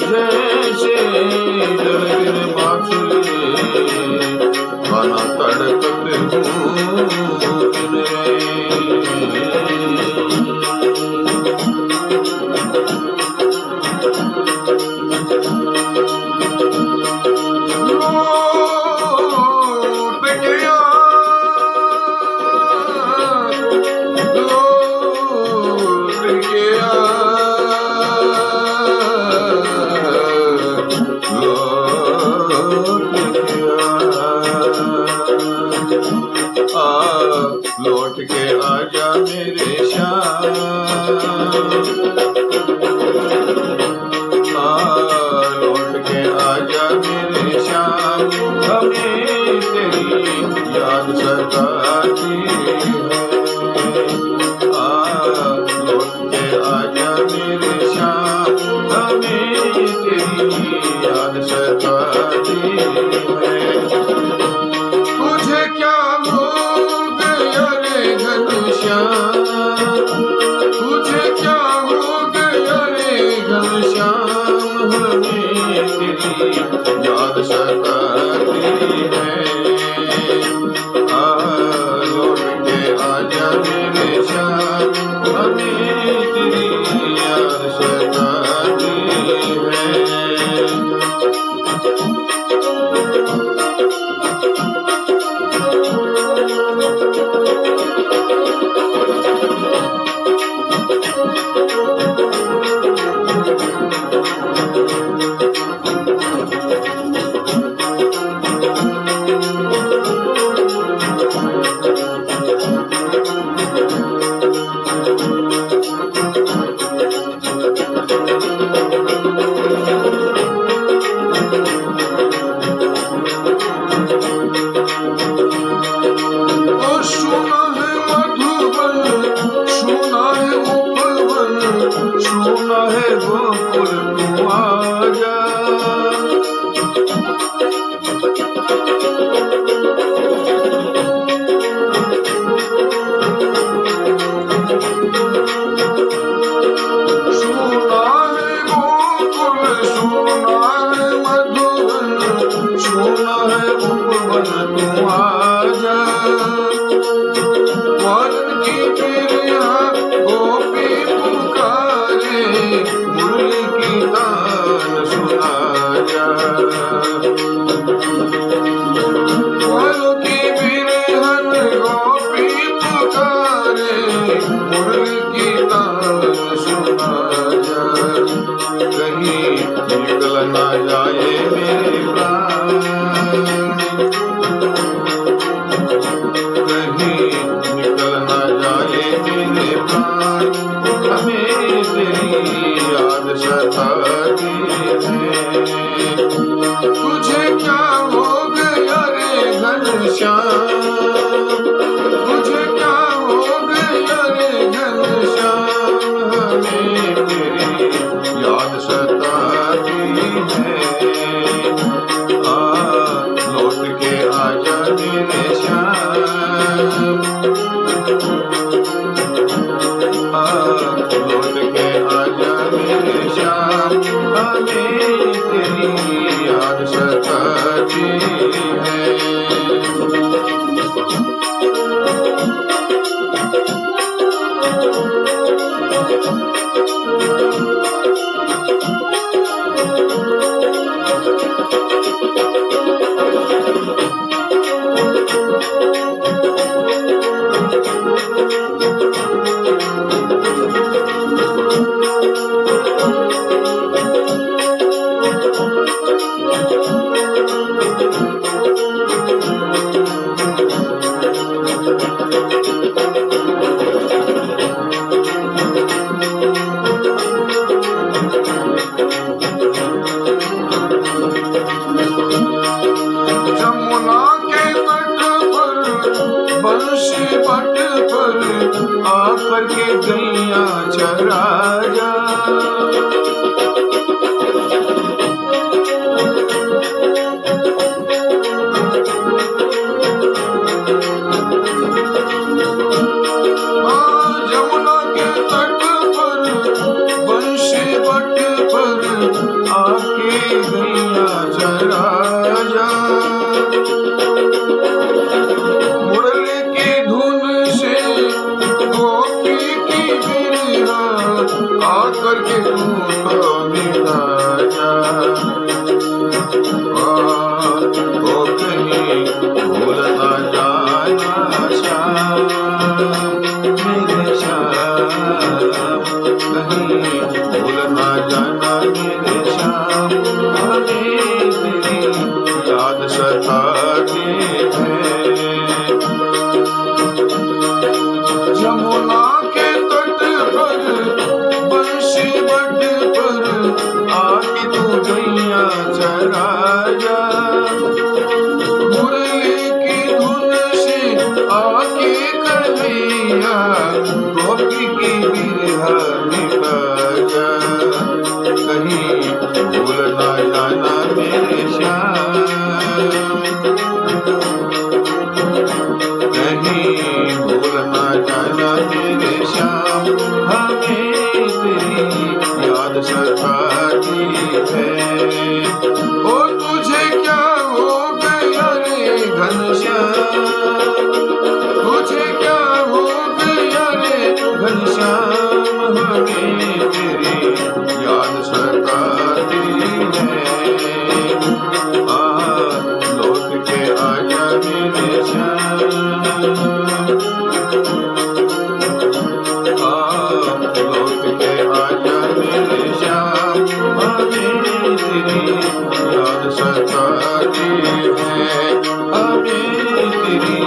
जैसे डरगिर माछली बना तड़पते हूँ लौट के आजा मेरे श्याम, लौट के आजा मेरे श्याम, हमें तेरी याद सताती है। लौट के आजा मेरे श्याम, हमें तेरी याद सताती है। तुझे क्या तुझे क्या हो गया रे घनश्याम, हमें तेरी याद सताती है। लौट के आजा मेरे श्याम, हमें तेरी याद सताती है। निकल ना जाए मेरे प्राण, कहीं निकल ना जाए मेरे प्राण, हमें तेरी याद सताती है। तुझे क्या हो गया रे घनश्याम, तुझे क्या हो गया रे घनश्याम, हमें तेरी याद सताती है। लौट के आजा मेरे श्याम, लौट के आजा मेरे श्याम, हमें तेरी याद सताती है। जमुना के तट पर बंशी बट पर आकर के गैया चरा जा। जमुना के तट पर बंशी बट पर आके गैया चरा जा। मुरली की धुन से गोपी की बिरहा आकर के तू तो मिला जा। ओ कहीं भूल ना जाना श्याम, मेरे श्याम, कहीं भूल ना जाना मेरे श्याम। हमें तेरी याद सताती है। जमुना के तट पर बंशी बट पर आके तू गैया चरा जा। मुरली की धुन से आके कन्हैया गोपी की बिरहा निभा जा। कहीं भूल ना जाना मेरे श्याम, कहीं भूल ना जाना मेरे श्याम। हमें तेरी याद सताती है। ओ तुझे क्या हो गया रे घनश्याम, तुझे क्या हो गया रे घनश्याम। हमें तेरी याद सताती है। लौट के आजा मेरे श्याम, लौट के आजा मेरे श्याम। हमें तेरी याद सताती है, हमें तेरी